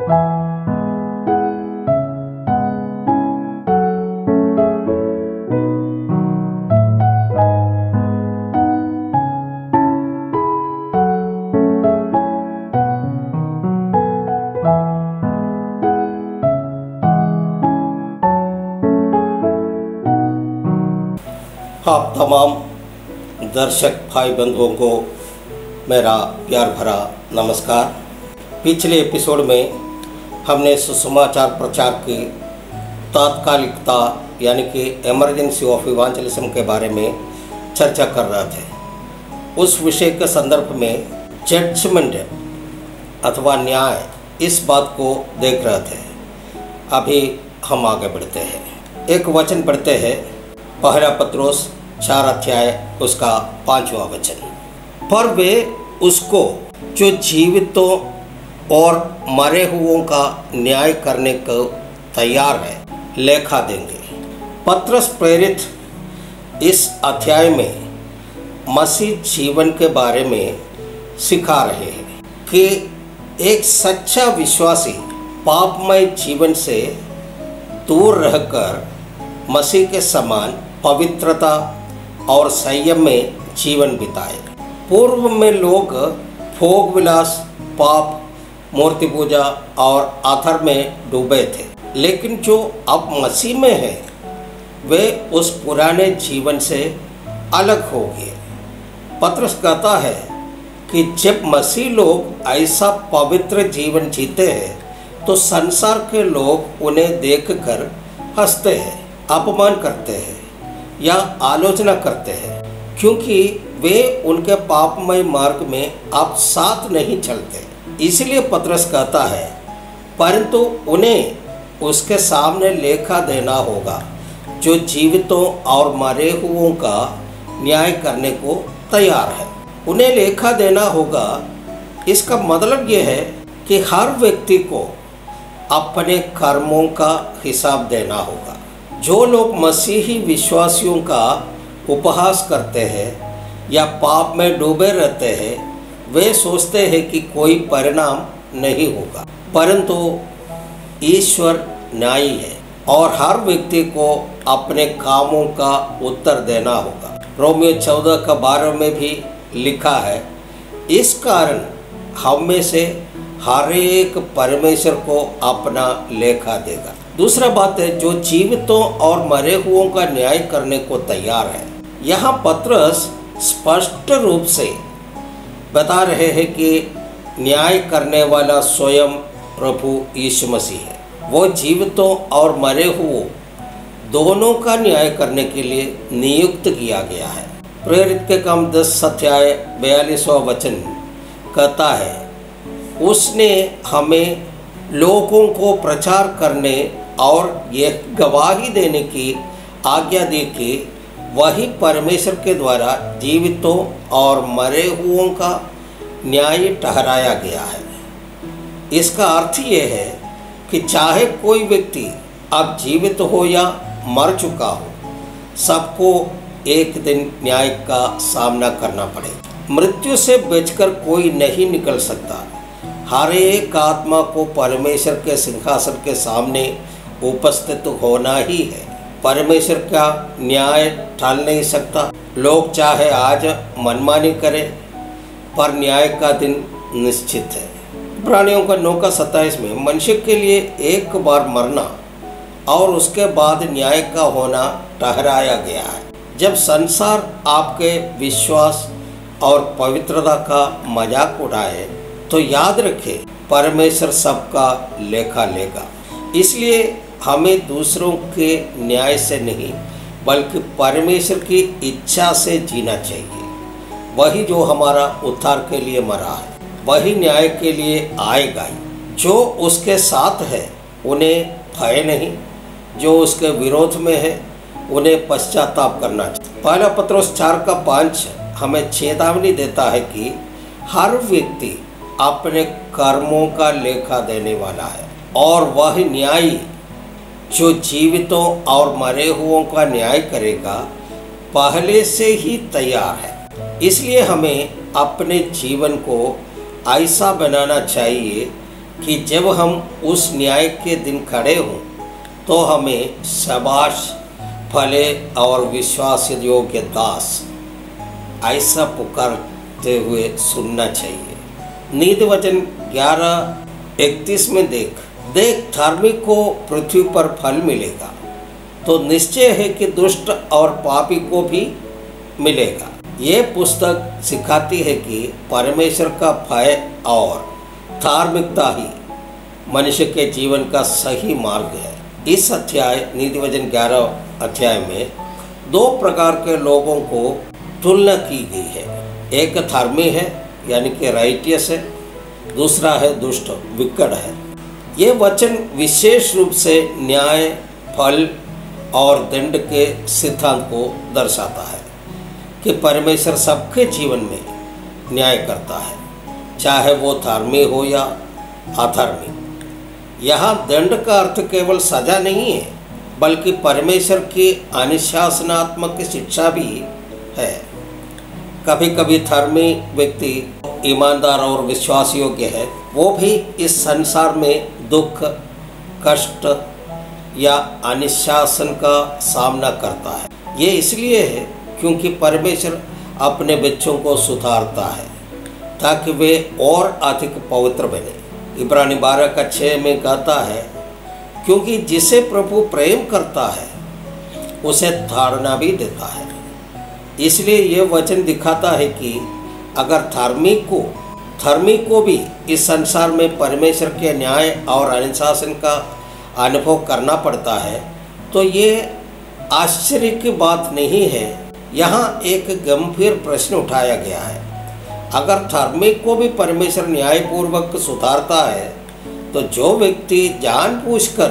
आप तमाम दर्शक भाई बंधुओं को मेरा प्यार भरा नमस्कार। पिछले एपिसोड में हमने सुसमाचार प्रचार की तात्कालिकता यानी कि इमरजेंसी ऑफ इवांजलिज्म के बारे में चर्चा कर रहे थे। उस विषय के संदर्भ में जजमेंट अथवा न्याय इस बात को देख रहे थे। अभी हम आगे बढ़ते हैं। एक वचन पढ़ते हैं, पहला पत्रोस 4 अध्याय उसका 5वां वचन। पर वे उसको जो जीवितों और मरे हुओं का न्याय करने को तैयार है लेखा देंगे। पत्रस प्रेरित इस अध्याय में मसीह जीवन के बारे में सिखा रहे हैं कि एक सच्चा विश्वासी पापमय जीवन से दूर रहकर मसीह के समान पवित्रता और संयम में जीवन बिताए। पूर्व में लोग भोग विलास, पाप, मूर्ति पूजा और अधर्म में डूबे थे, लेकिन जो अब मसीह में है वे उस पुराने जीवन से अलग हो गए। पत्रस कहता है कि जब मसीह लोग ऐसा पवित्र जीवन जीते हैं तो संसार के लोग उन्हें देखकर हंसते हैं, अपमान करते हैं या आलोचना करते हैं, क्योंकि वे उनके पापमय मार्ग में अब साथ नहीं चलते। इसलिए पत्रस कहता है, परंतु उन्हें उसके सामने लेखा देना होगा जो जीवितों और मरे हुओं का न्याय करने को तैयार है। उन्हें लेखा देना होगा, इसका मतलब यह है कि हर व्यक्ति को अपने कर्मों का हिसाब देना होगा। जो लोग मसीही विश्वासियों का उपहास करते हैं या पाप में डूबे रहते हैं वे सोचते हैं कि कोई परिणाम नहीं होगा, परंतु ईश्वर न्यायी है और हर व्यक्ति को अपने कामों का उत्तर देना होगा। रोमियो 14:12 में भी लिखा है, इस कारण हम में से हर एक परमेश्वर को अपना लेखा देगा। दूसरा बात है, जो जीवितों और मरे हुओं का न्याय करने को तैयार है। यहाँ पत्रस स्पष्ट रूप से बता रहे हैं कि न्याय करने वाला स्वयं प्रभु यीशु मसीह है। वो जीवितों और मरे हुओं दोनों का न्याय करने के लिए नियुक्त किया गया है। प्रेरित के काम 10 अध्याय 42वां वचन कहता है, उसने हमें लोगों को प्रचार करने और यह गवाही देने की आज्ञा दी कि वही परमेश्वर के द्वारा जीवितों और मरे हुओं का न्याय ठहराया गया है। इसका अर्थ यह है कि चाहे कोई व्यक्ति अब जीवित हो या मर चुका हो, सबको एक दिन न्याय का सामना करना पड़ेगा। मृत्यु से बचकर कोई नहीं निकल सकता। हर एक आत्मा को परमेश्वर के सिंहासन के सामने उपस्थित होना ही है। परमेश्वर का न्याय टाल नहीं सकता। लोग चाहे आज मनमानी करें, पर न्याय का दिन निश्चित है। प्राणियों का 9:27 में मनुष्य के लिए एक बार मरना और उसके बाद न्याय का होना ठहराया गया है। जब संसार आपके विश्वास और पवित्रता का मजाक उड़ाए तो याद रखें, परमेश्वर सबका लेखा लेगा। इसलिए हमें दूसरों के न्याय से नहीं बल्कि परमेश्वर की इच्छा से जीना चाहिए। वही जो हमारा उद्धार के लिए मरा है वही न्याय के लिए आएगा ही। जो उसके साथ है उन्हें भय नहीं, जो उसके विरोध में है उन्हें पश्चाताप करना चाहिए। पहला पत्रोस 4:5 हमें चेतावनी देता है कि हर व्यक्ति अपने कर्मों का लेखा देने वाला है और वह न्यायी जो जीवितों और मरे हुओं का न्याय करेगा पहले से ही तैयार है। इसलिए हमें अपने जीवन को ऐसा बनाना चाहिए कि जब हम उस न्याय के दिन खड़े हों तो हमें शाबाश भले और विश्वास योग्य दास ऐसा पुकारते हुए सुनना चाहिए। नीति वचन 11:31 में देख धार्मिक को पृथ्वी पर फल मिलेगा, तो निश्चय है कि दुष्ट और पापी को भी मिलेगा। ये पुस्तक सिखाती है कि परमेश्वर का भय और धार्मिकता ही मनुष्य के जीवन का सही मार्ग है। इस अध्याय नीति वचन 11 अध्याय में 2 प्रकार के लोगों को तुलना की गई है। एक धर्मी है यानी कि राइटियस है, दूसरा है दुष्ट विकट है। ये वचन विशेष रूप से न्याय, फल और दंड के सिद्धांत को दर्शाता है कि परमेश्वर सबके जीवन में न्याय करता है, चाहे वो धर्मी हो या अधर्मी। यहाँ दंड का अर्थ केवल सजा नहीं है, बल्कि परमेश्वर की अनुशासनात्मक शिक्षा भी है। कभी कभी धर्मी व्यक्ति ईमानदार और विश्वास योग्य है, वो भी इस संसार में दुख, कष्ट या अनुशासन का सामना करता है। ये इसलिए है क्योंकि परमेश्वर अपने बच्चों को सुधारता है ताकि वे और अधिक पवित्र बने। इब्रानी 12:6 में कहता है, क्योंकि जिसे प्रभु प्रेम करता है उसे धारणा भी देता है। इसलिए यह वचन दिखाता है कि अगर धर्मी को भी इस संसार में परमेश्वर के न्याय और अनुशासन का अनुभव करना पड़ता है, तो ये आश्चर्य की बात नहीं है। यहाँ एक गंभीर प्रश्न उठाया गया है। अगर धार्मिक को भी परमेश्वर न्यायपूर्वक सुधारता है, तो जो व्यक्ति जानबूझकर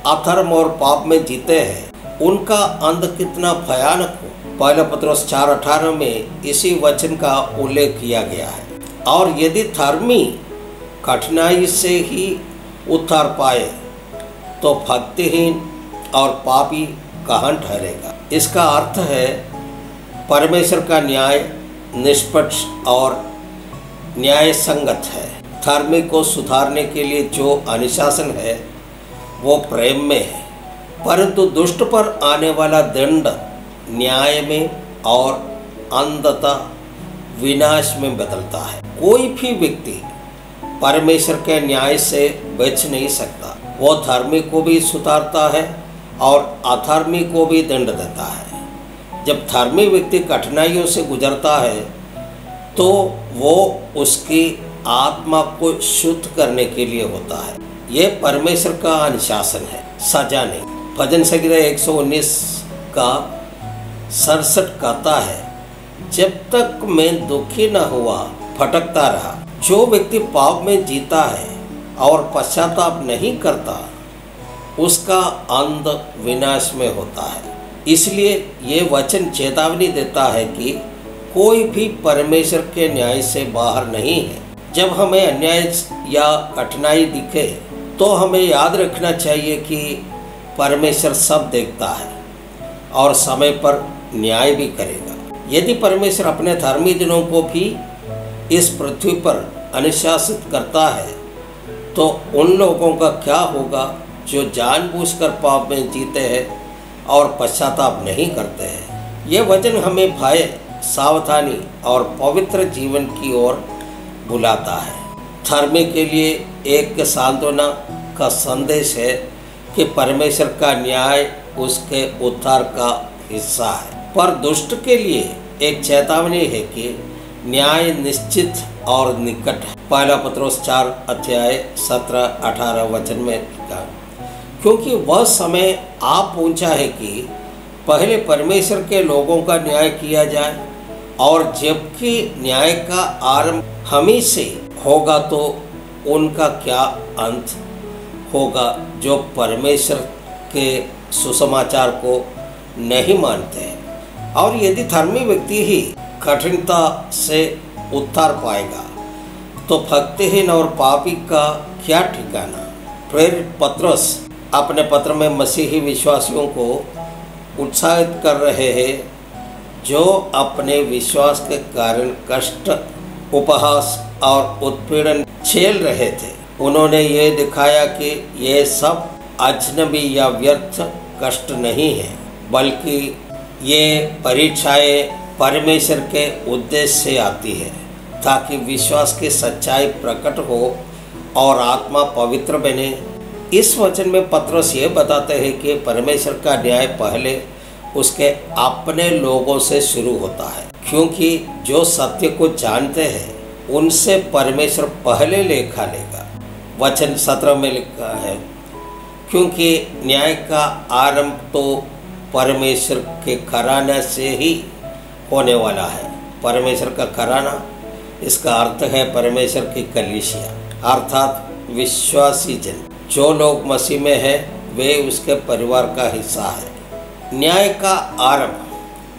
अधर्म और पाप में जीते हैं, उनका अंत कितना भयानक हो। पहला पत्रोस 4:18 में इसी वचन का उल्लेख किया गया है। और यदि धर्मी कठिनाई से ही उद्धार पाए, तो भक्तिहीन और पापी कहाँ ठहरेगा। इसका अर्थ है परमेश्वर का न्याय निष्पक्ष और न्याय संगत है। धार्मिक को सुधारने के लिए जो अनुशासन है वो प्रेम में है, परंतु दुष्ट पर आने वाला दंड न्याय में और अंततः विनाश में बदलता है। कोई भी व्यक्ति परमेश्वर के न्याय से बच नहीं सकता। वो धार्मिक को भी सुधारता है और अधर्मी को भी दंड देता है। जब धर्मी व्यक्ति कठिनाइयों से गुजरता है, तो वो उसकी आत्मा को शुद्ध करने के लिए होता है। ये परमेश्वर का अनुशासन है, सजा नहीं। भजन संगीत 119 का 67 कहता है, जब तक मैं दुखी न हुआ भटकता रहा। जो व्यक्ति पाप में जीता है और पश्चाताप नहीं करता, उसका अंत विनाश में होता है। इसलिए ये वचन चेतावनी देता है कि कोई भी परमेश्वर के न्याय से बाहर नहीं है। जब हमें अन्याय या कठिनाई दिखे, तो हमें याद रखना चाहिए कि परमेश्वर सब देखता है और समय पर न्याय भी करेगा। यदि परमेश्वर अपने धर्मी जनों को भी इस पृथ्वी पर अनुशासित करता है, तो उन लोगों का क्या होगा जो जानबूझकर पाप में जीते हैं और पश्चाताप नहीं करते हैं। ये वचन हमें भय, सावधानी और पवित्र जीवन की ओर बुलाता है। धर्मी के लिए एक सांत्वना का संदेश है कि परमेश्वर का न्याय उसके उद्धार का हिस्सा है, पर दुष्ट के लिए एक चेतावनी है कि न्याय निश्चित और निकट है। पहला पत्रोस 4:17-18 वचन में लिखा, क्योंकि वह समय आ पहुंचा है कि पहले परमेश्वर के लोगों का न्याय किया जाए, और जबकि न्याय का आरंभ हम ही से होगा, तो उनका क्या अंत होगा जो परमेश्वर के सुसमाचार को नहीं मानते हैं। और यदि धर्मी व्यक्ति ही कठिनता से उद्धार पाएगा, तो भक्तिहीन और पापी का क्या ठिकाना। प्रेरित पत्रस अपने पत्र में मसीही विश्वासियों को उत्साहित कर रहे हैं, जो अपने विश्वास के कारण कष्ट, उपहास और उत्पीड़न झेल रहे थे। उन्होंने ये दिखाया कि ये सब अजनबी या व्यर्थ कष्ट नहीं है, बल्कि ये परीक्षाएं परमेश्वर के उद्देश्य से आती है ताकि विश्वास की सच्चाई प्रकट हो और आत्मा पवित्र बने। इस वचन में पतरस ये बताते हैं कि परमेश्वर का न्याय पहले उसके अपने लोगों से शुरू होता है, क्योंकि जो सत्य को जानते हैं उनसे परमेश्वर पहले लेखा लेगा। वचन 17 में लिखा है, क्योंकि न्याय का आरंभ तो परमेश्वर के घराने से ही होने वाला है। परमेश्वर का घराना, इसका अर्थ है परमेश्वर की कलीसिया, अर्थात विश्वासी जन। जो लोग मसीह में हैं वे उसके परिवार का हिस्सा है। न्याय का आरंभ,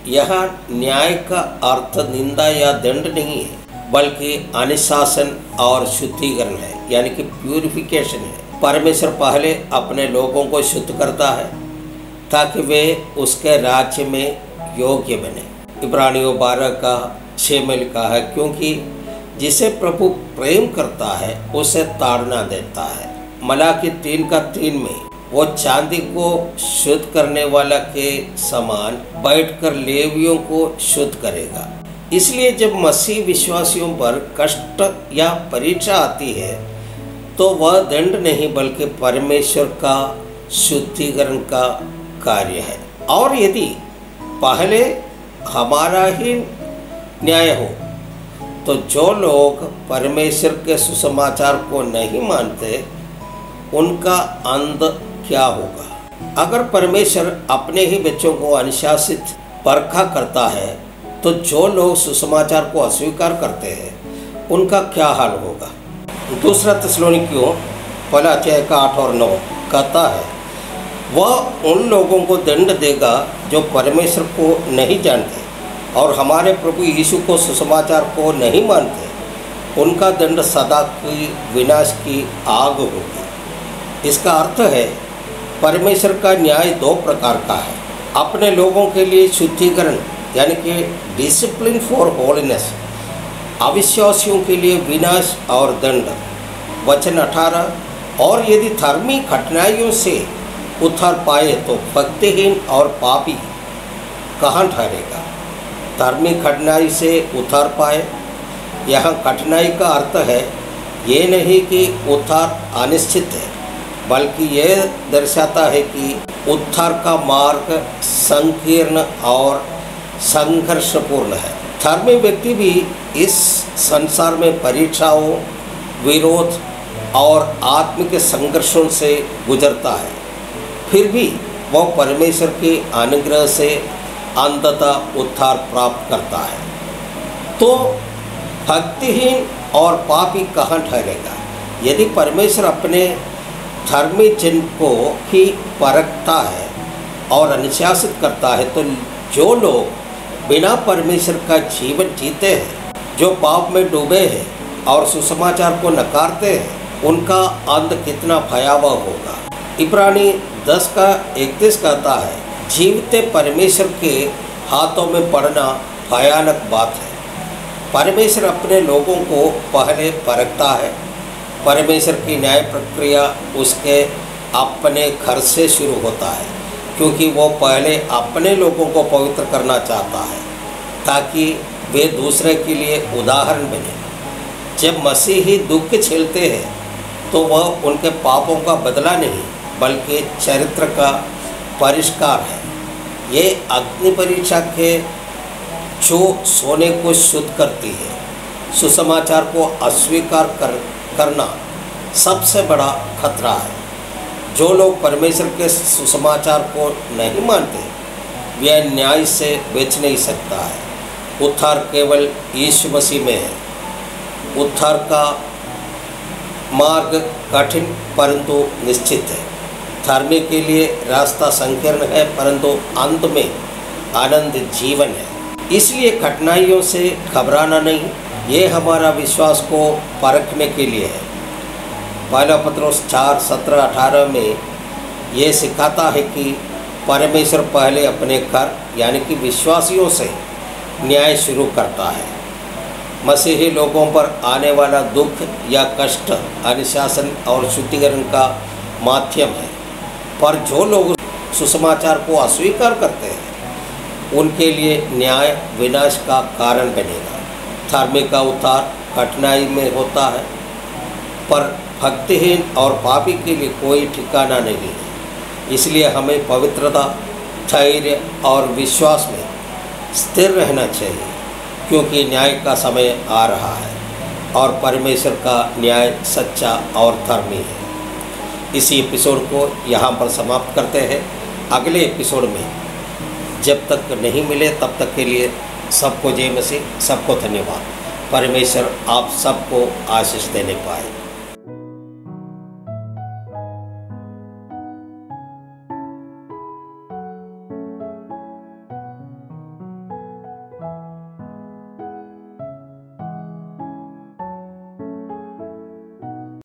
यहाँ न्याय का अर्थ निंदा या दंड नहीं है, बल्कि अनुशासन और शुद्धिकरण है, यानी कि प्यूरिफिकेशन है। परमेश्वर पहले अपने लोगों को शुद्ध करता है ताकि वे उसके राज्य में योग्य बने। इब्रानियों 12:6 में लिखा है, क्योंकि जिसे प्रभु प्रेम करता है उसे ताड़ना देता है। मलाकी 3:3 में वो चांदी को शुद्ध करने वाला के समान बैठकर लेवियों को शुद्ध करेगा। इसलिए जब मसीह विश्वासियों पर कष्ट या परीक्षा आती है तो वह दंड नहीं बल्कि परमेश्वर का शुद्धिकरण का कार्य है। और यदि पहले हमारा ही न्याय हो तो जो लोग परमेश्वर के सुसमाचार को नहीं मानते उनका अंत क्या होगा। अगर परमेश्वर अपने ही बच्चों को अनुशासित परखा करता है तो जो लोग सुसमाचार को अस्वीकार करते हैं उनका क्या हाल होगा। दूसरा थिस्सलुनीकियों 1:8 और 9 कहता है, वह उन लोगों को दंड देगा जो परमेश्वर को नहीं जानते और हमारे प्रभु यीशु को सुसमाचार को नहीं मानते। उनका दंड सदा की विनाश की आग होगी। इसका अर्थ है परमेश्वर का न्याय 2 प्रकार का है। अपने लोगों के लिए शुद्धिकरण यानी कि डिसिप्लिन फॉर होलीनेस, अविश्वासियों के लिए विनाश और दंड। वचन 18, और यदि धर्मी कठिनाइयों से उतर पाए तो भक्तिहीन और पापी कहाँ ठहरेगा। धर्मी कठिनाई से उतर पाए, यहाँ कठिनाई का अर्थ है ये नहीं कि उद्धार अनिश्चित है, बल्कि यह दर्शाता है कि उद्धार का मार्ग संकीर्ण और संघर्षपूर्ण है। धर्मी व्यक्ति भी इस संसार में परीक्षाओं, विरोध और आत्मिक संघर्षों से गुजरता है, फिर भी वह परमेश्वर के अनुग्रह से अंततः उद्धार प्राप्त करता है। तो भक्तिहीन और पापी कहाँ ठहरेगा। यदि परमेश्वर अपने धर्मी जन को ही परखता है और अनुशासित करता है तो जो लोग बिना परमेश्वर का जीवन जीते हैं, जो पाप में डूबे हैं और सुसमाचार को नकारते हैं, उनका अंत कितना भयावह होगा। इब्रानी 10:31 कहता है, जीवते परमेश्वर के हाथों में पड़ना भयानक बात है। परमेश्वर अपने लोगों को पहले परखता है। परमेश्वर की न्याय प्रक्रिया उसके अपने घर से शुरू होता है, क्योंकि वो पहले अपने लोगों को पवित्र करना चाहता है ताकि वे दूसरे के लिए उदाहरण बने। जब मसीही दुख झेलते हैं तो वह उनके पापों का बदला नहीं बल्कि चरित्र का परिष्कार है। ये अग्नि परीक्षा के जो सोने को शुद्ध करती है। सुसमाचार को अस्वीकार करना सबसे बड़ा खतरा है। जो लोग परमेश्वर के सुसमाचार को नहीं मानते वे न्याय से बच नहीं सकता है। उद्धार केवल यीशु मसीह में है। उद्धार का मार्ग कठिन परंतु निश्चित है। धर्मी के लिए रास्ता संकीर्ण है परंतु अंत में आनंद जीवन है। इसलिए कठिनाइयों से घबराना नहीं, ये हमारा विश्वास को परखने के लिए है। पहला पत्रोस 4:17-18 में ये सिखाता है कि परमेश्वर पहले अपने घर यानी कि विश्वासियों से न्याय शुरू करता है। मसीही लोगों पर आने वाला दुख या कष्ट अनुशासन और शुद्धिकरण का माध्यम है, पर जो लोग सुसमाचार को अस्वीकार करते हैं उनके लिए न्याय विनाश का कारण बनेगा। धार्मिक का उद्धार कठिनाई में होता है, पर भक्तिहीन और पापी के लिए कोई ठिकाना नहीं है। इसलिए हमें पवित्रता, धैर्य और विश्वास में स्थिर रहना चाहिए, क्योंकि न्याय का समय आ रहा है और परमेश्वर का न्याय सच्चा और धर्मी है। इसी एपिसोड को यहाँ पर समाप्त करते हैं। अगले एपिसोड में जब तक नहीं मिले तब तक के लिए सबको जय मसीह, सबको धन्यवाद। परमेश्वर आप सबको आशीष देने पाए।